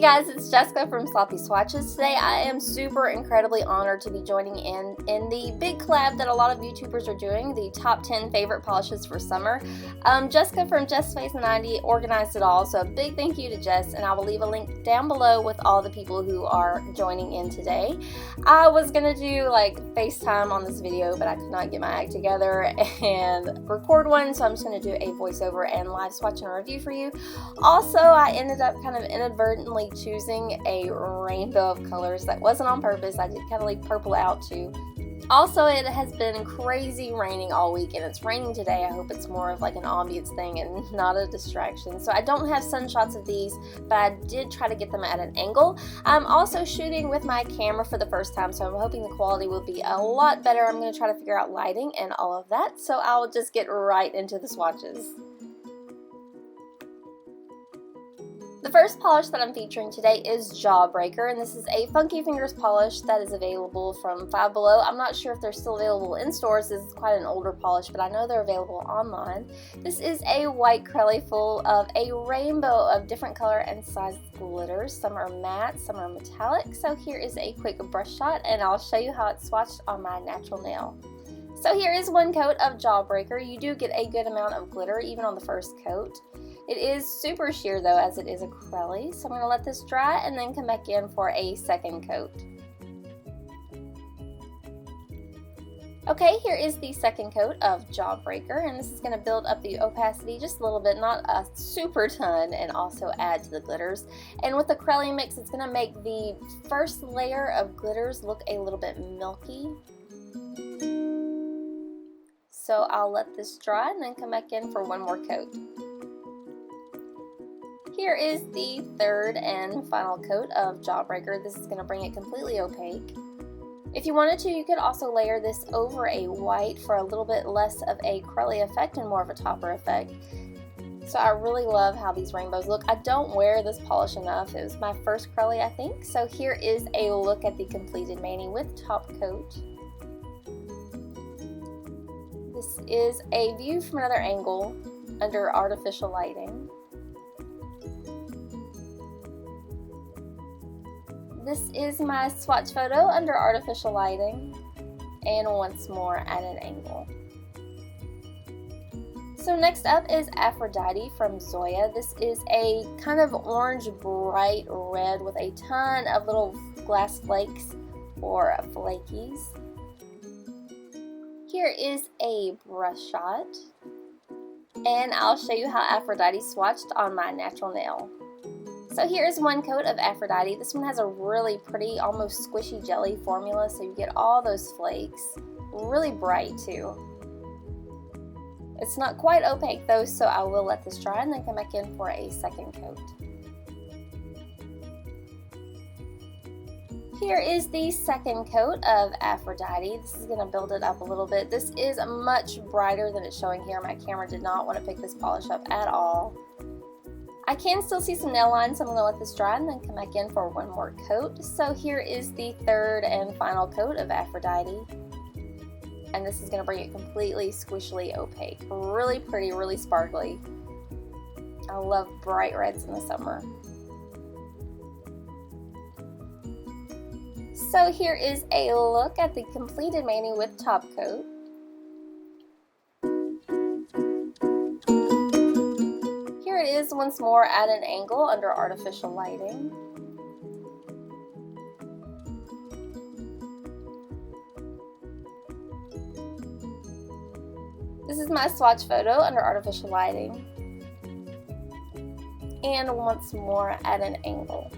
guys, it's Jessica from Sloppy Swatches. Today I am super incredibly honored to be joining in the big collab that a lot of YouTubers are doing, the top 10 favorite polishes for summer. Jessica from JessFace90 organized it all, so a big thank you to Jess, and I will leave a link down below with all the people who are joining in today. I was gonna do like FaceTime on this video, but I could not get my act together and record one, so I'm just gonna do a voiceover and live swatch and review for you. Also, I ended up kind of inadvertently choosing a rainbow of colors. That wasn't on purpose. I did kind of leave purple out too. Also, it has been crazy raining all week, and it's raining today. I hope it's more of like an ambience thing and not a distraction. So I don't have sun shots of these, but I did try to get them at an angle. I'm also shooting with my camera for the first time, so I'm hoping the quality will be a lot better. I'm going to try to figure out lighting and all of that, so I'll just get right into the swatches. The first polish that I'm featuring today is Jawbreaker, and this is a Funky Fingers polish that is available from Five Below. I'm not sure if they're still available in stores. This is quite an older polish, but I know they're available online. This is a white crelly full of a rainbow of different color and size glitters. Some are matte, some are metallic. So here is a quick brush shot, and I'll show you how it's swatched on my natural nail. So here is one coat of Jawbreaker. You do get a good amount of glitter even on the first coat. It is super sheer though, as it is acrylic, so I'm going to let this dry and then come back in for a second coat. Okay, here is the second coat of Jawbreaker, and this is going to build up the opacity just a little bit, not a super ton, and also add to the glitters. And with the acrylic mix, it's going to make the first layer of glitters look a little bit milky. So I'll let this dry and then come back in for one more coat. Here is the third and final coat of Jawbreaker. This is going to bring it completely opaque. If you wanted to, you could also layer this over a white for a little bit less of a crelly effect and more of a topper effect. So I really love how these rainbows look. I don't wear this polish enough. It was my first crelly, I think. So here is a look at the completed mani with top coat. This is a view from another angle under artificial lighting. This is my swatch photo under artificial lighting, and once more at an angle. So next up is Aphrodite from Zoya. This is a kind of orange bright red with a ton of little glass flakes or flakies. Here is a brush shot, and I'll show you how Aphrodite swatched on my natural nail. So here is one coat of Aphrodite. This one has a really pretty, almost squishy jelly formula, so you get all those flakes. Really bright too. It's not quite opaque though, so I will let this dry and then come back in for a second coat. Here is the second coat of Aphrodite. This is going to build it up a little bit. This is much brighter than it's showing here. My camera did not want to pick this polish up at all. I can still see some nail lines, so I'm going to let this dry and then come back in for one more coat. So here is the third and final coat of Aphrodite. And this is going to bring it completely squishily opaque. Really pretty, really sparkly. I love bright reds in the summer. So here is a look at the completed mani with top coat. Here it is once more at an angle under artificial lighting. This is my swatch photo under artificial lighting. And once more at an angle.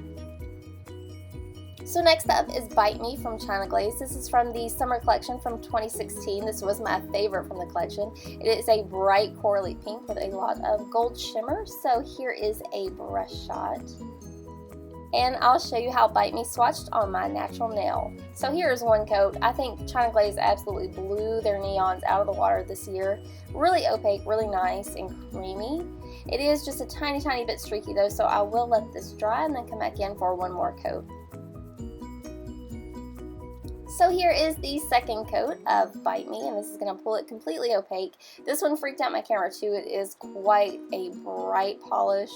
So next up is Bite Me from Glaze. This is from the summer collection from 2016. This was my favorite from the collection. It is a bright corally pink with a lot of gold shimmer. So here is a brush shot. And I'll show you how Bite Me swatched on my natural nail. So here is one coat. I think Glaze absolutely blew their neons out of the water this year. Really opaque, really nice and creamy. It is just a tiny, tiny bit streaky though, so I will let this dry and then come back in for one more coat. So here is the second coat of Bite Me, and this is going to pull it completely opaque. This one freaked out my camera too. It is quite a bright polish.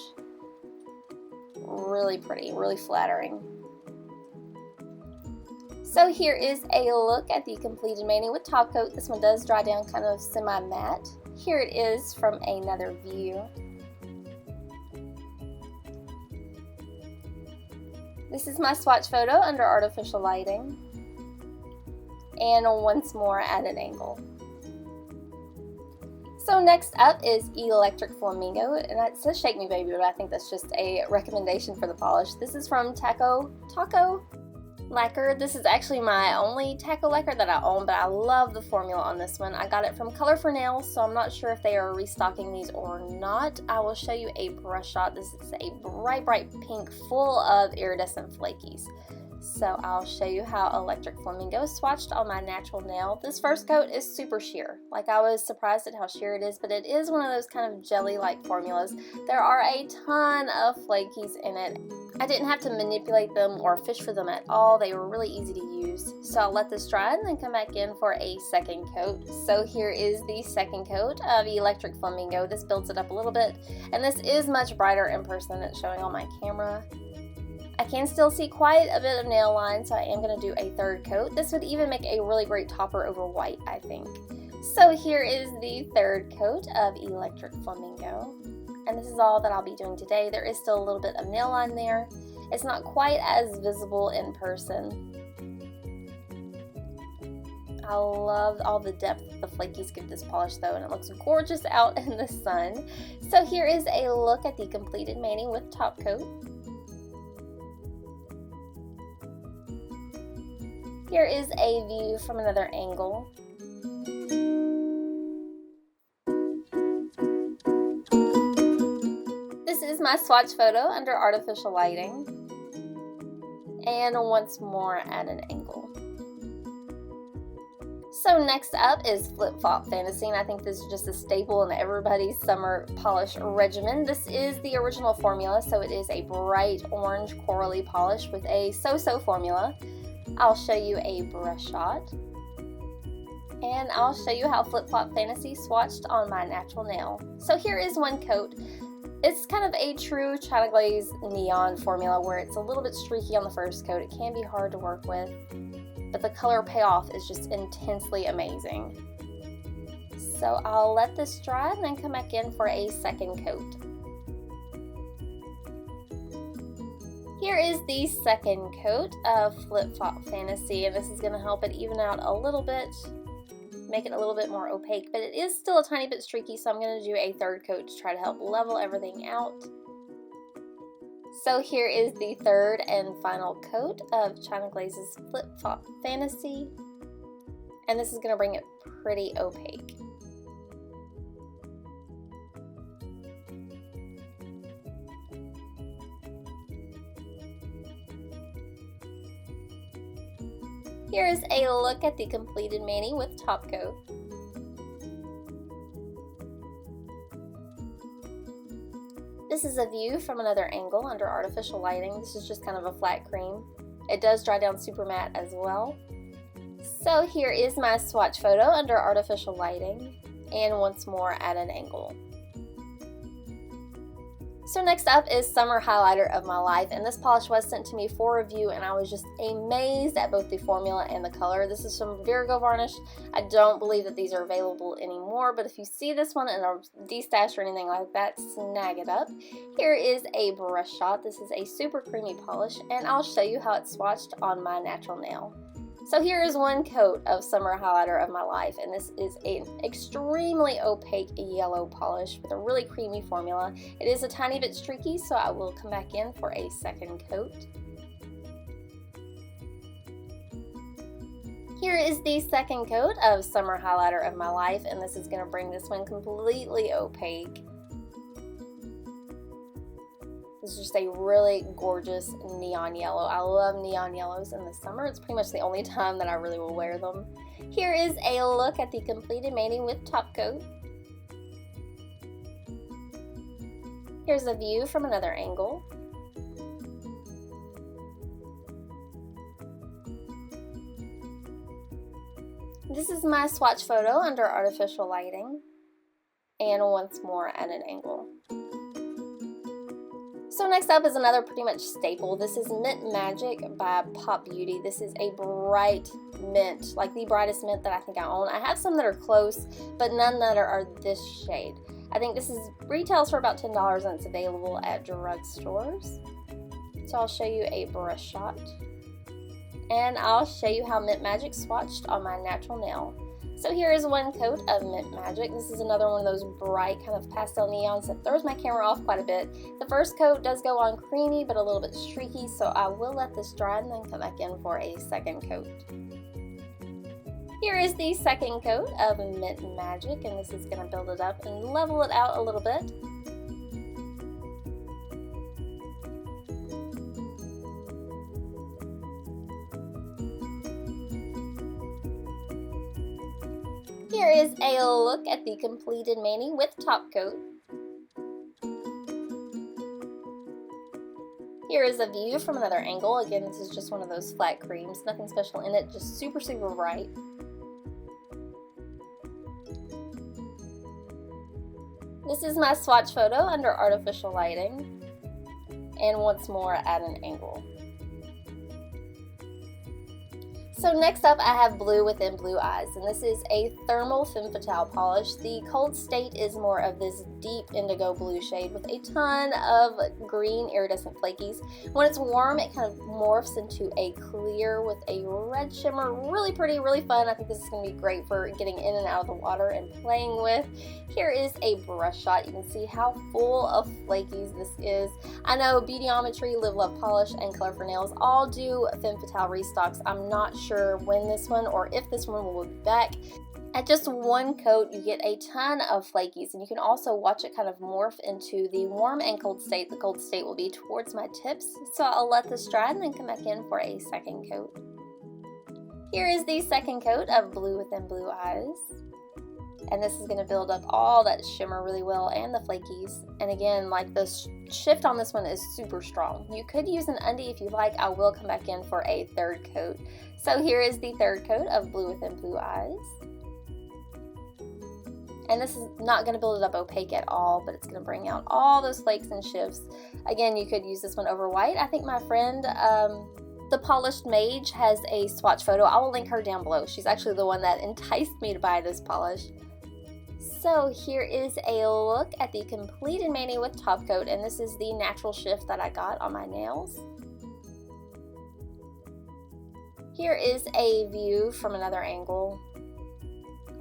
really pretty, really flattering. So here is a look at the completed mani with top coat. This one does dry down kind of semi-matte. Here it is from another view. This is my swatch photo under artificial lighting. And once more at an angle. So next up is Electric Flamingo, and it says Shake Me Baby, but I think that's just a recommendation for the polish. This is from Takko Lacquer. This is actually my only Takko lacquer that I own, but I love the formula on this one. I got it from Color for Nails, so I'm not sure if they are restocking these or not. I will show you a brush shot. This is a bright pink full of iridescent flakies. So I'll show you how Electric Flamingo swatched on my natural nail. This first coat is super sheer. Like, I was surprised at how sheer it is, but it is one of those kind of jelly-like formulas. There are a ton of flakies in it. I didn't have to manipulate them or fish for them at all. They were really easy to use. So I'll let this dry and then come back in for a second coat. So here is the second coat of Electric Flamingo. This builds it up a little bit, and this is much brighter in person than it's showing on my camera. I can still see quite a bit of nail line, so I am going to do a third coat. This would even make a really great topper over white, I think. So here is the third coat of Electric Flamingo. And this is all that I'll be doing today. There is still a little bit of nail line there. It's not quite as visible in person. I love all the depth the flakies give this polish though, and it looks gorgeous out in the sun. So here is a look at the completed mani with top coat. Here is a view from another angle. This is my swatch photo under artificial lighting. And once more at an angle. So next up is Flipflops Fantasy, and I think this is just a staple in everybody's summer polish regimen. This is the original formula, so it is a bright orange corally polish with a so-so formula. I'll show you a brush shot, and I'll show you how Flipflops Fantasy swatched on my natural nail. So here is one coat. It's kind of a true China Glaze neon formula where it's a little bit streaky on the first coat. It can be hard to work with, but the color payoff is just intensely amazing. So I'll let this dry and then come back in for a second coat. Here is the second coat of Flipflops Fantasy, and this is going to help it even out a little bit, make it a little bit more opaque, but it is still a tiny bit streaky, so I'm going to do a third coat to try to help level everything out. So here is the third and final coat of China Glaze's Flipflops Fantasy, and this is going to bring it pretty opaque. Here is a look at the completed mani with top coat. This is a view from another angle under artificial lighting. This is just kind of a flat cream. It does dry down super matte as well. So here is my swatch photo under artificial lighting, and once more at an angle. So next up is Summer Highlighter of My Life, and this polish was sent to me for review, and I was just amazed at both the formula and the color. This is from Virago Varnish. I don't believe that these are available anymore, but if you see this one in a de-stash or anything like that, snag it up. Here is a brush shot. This is a super creamy polish, and I'll show you how it's swatched on my natural nail. So here is one coat of Summer Highlighter of My Life, and this is an extremely opaque yellow polish with a really creamy formula. It is a tiny bit streaky, so I will come back in for a second coat. Here is the second coat of Summer Highlighter of My Life, and this is going to bring this one completely opaque. This is just a really gorgeous neon yellow. I love neon yellows in the summer. It's pretty much the only time that I really will wear them. Here is a look at the completed mani with top coat. Here's a view from another angle. This is my swatch photo under artificial lighting, and once more at an angle. So next up is another pretty much staple. This is Mint Magic by Pop Beauty. This is a bright mint, like the brightest mint that I think I own. I have some that are close, but none that are this shade. I think this is retails for about $10 and it's available at drugstores. So I'll show you a brush shot. And I'll show you how Mint Magic swatched on my natural nail. So here is one coat of Mint Magic. This is another one of those bright kind of pastel neons that throws my camera off quite a bit. The first coat does go on creamy but a little bit streaky, so I will let this dry and then come back in for a second coat. Here is the second coat of Mint Magic, and this is going to build it up and level it out a little bit. Here is a look at the completed mani with top coat. Here is a view from another angle. Again, this is just one of those flat creams, nothing special in it, just super bright. This is my swatch photo under artificial lighting, and once more at an angle. So next up I have Blue Within Blue Eyes, and this is a thermal Femme Fatale polish. The cold state is more of this deep indigo blue shade with a ton of green iridescent flakies. When it's warm, it kind of morphs into a clear with a red shimmer. Really pretty, really fun. I think this is going to be great for getting in and out of the water and playing with. Here is a brush shot. You can see how full of flakies this is. I know Beautyometry, Live Love Polish, and Color for Nails all do Femme Fatale restocks. I'm not sure when this one or if this one will be back. At just one coat, you get a ton of flakies, and you can also watch it kind of morph into the warm and cold state. The cold state will be towards my tips, so I'll let this dry and then come back in for a second coat. Here is the second coat of Blue Within Blue Eyes, and this is going to build up all that shimmer really well and the flakies. And again, like the shift on this one is super strong. You could use an undie if you like. I will come back in for a third coat. So here is the third coat of Blue Within Blue Eyes. And this is not going to build it up opaque at all, but it's going to bring out all those flakes and shifts. Again, you could use this one over white. I think my friend, the Polished Mage, has a swatch photo. I will link her down below. She's actually the one that enticed me to buy this polish. So here is a look at the completed mani with top coat, and this is the natural shift that I got on my nails. Here is a view from another angle.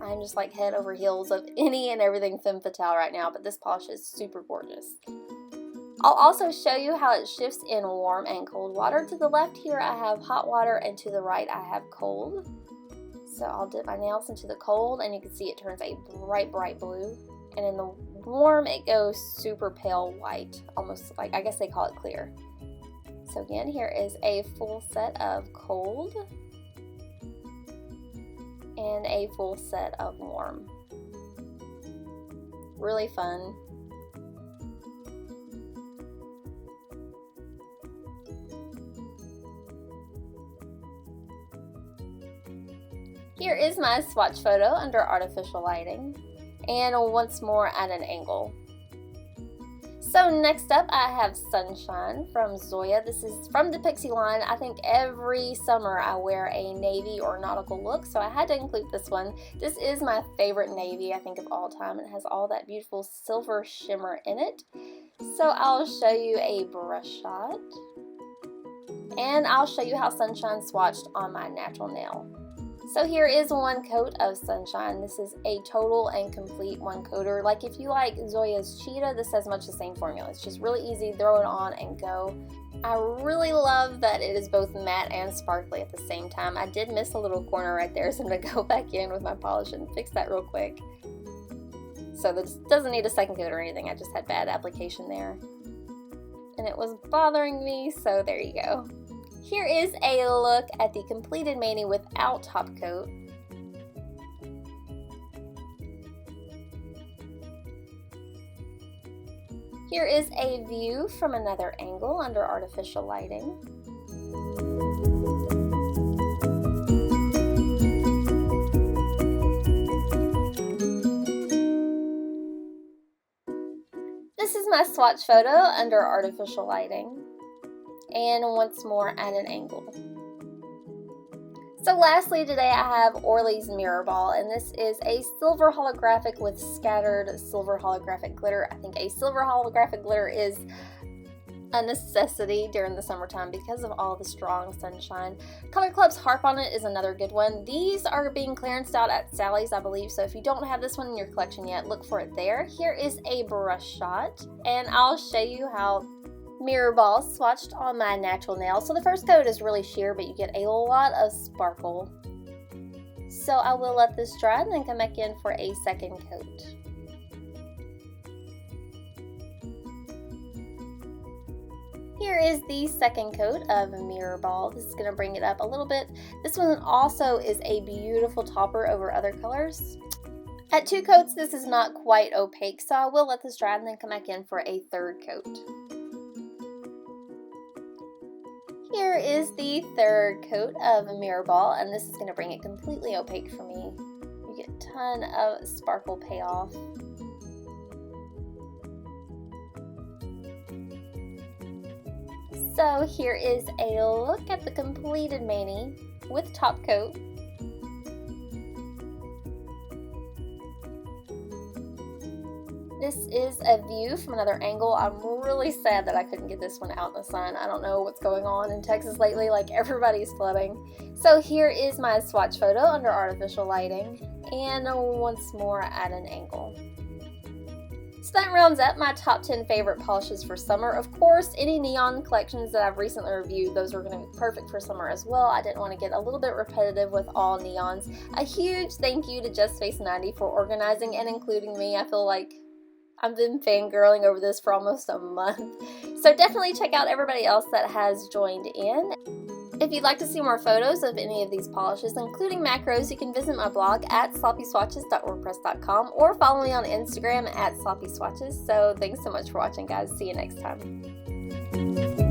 I'm just like head over heels of any and everything Femme Fatale right now, but this polish is super gorgeous. I'll also show you how it shifts in warm and cold water. To the left here I have hot water, and to the right I have cold. So I'll dip my nails into the cold, and you can see it turns a bright blue. And in the warm it goes super pale white, almost like, I guess they call it clear. So again, here is a full set of cold and a full set of warm. Really fun. Here is my swatch photo under artificial lighting, and once more at an angle. So next up I have Sunshine from Zoya. This is from the Pixie line. I think every summer I wear a navy or nautical look, so I had to include this one. This is my favorite navy, I think, of all time. It has all that beautiful silver shimmer in it. So I'll show you a brush shot, and I'll show you how Sunshine swatched on my natural nail. So here is one coat of Sunshine. This is a total and complete one coater. Like if you like Zoya's Cheetah, this has much the same formula. It's just really easy, throw it on and go. I really love that it is both matte and sparkly at the same time. I did miss a little corner right there, so I'm going to go back in with my polish and fix that real quick. So this doesn't need a second coat or anything, I just had bad application there. And it was bothering me, so there you go. Here is a look at the completed mani without top coat. Here is a view from another angle under artificial lighting. This is my swatch photo under artificial lighting. And once more at an angle. So lastly today I have Orly's Mirrorball, and this is a silver holographic with scattered silver holographic glitter. I think a silver holographic glitter is a necessity during the summertime because of all the strong sunshine. Color Club's Harp on It is another good one. These are being clearanced out at Sally's, I believe, so if you don't have this one in your collection yet, look for it there. Here is a brush shot, and I'll show you how Mirrorball swatched on my natural nail. So the first coat is really sheer, but you get a lot of sparkle. So I will let this dry and then come back in for a second coat. Here is the second coat of Mirrorball. This is going to bring it up a little bit. This one also is a beautiful topper over other colors. At 2 coats, this is not quite opaque, so I will let this dry and then come back in for a third coat. Here is the third coat of Mirrorball, and this is going to bring it completely opaque for me. You get a ton of sparkle payoff. So here is a look at the completed mani with top coat. This is a view from another angle. I'm really sad that I couldn't get this one out in the sun. I don't know what's going on in Texas lately, like everybody's flooding. So here is my swatch photo under artificial lighting, and once more at an angle. So that rounds up my top 10 favorite polishes for summer. Of course, any neon collections that I've recently reviewed, those are going to be perfect for summer as well. I didn't want to get a little bit repetitive with all neons. A huge thank you to JustFace90 for organizing and including me. I feel like I've been fangirling over this for almost a month. So definitely check out everybody else that has joined in. If you'd like to see more photos of any of these polishes, including macros, you can visit my blog at sloppyswatches.wordpress.com or follow me on Instagram at sloppyswatches. So thanks so much for watching, guys. See you next time.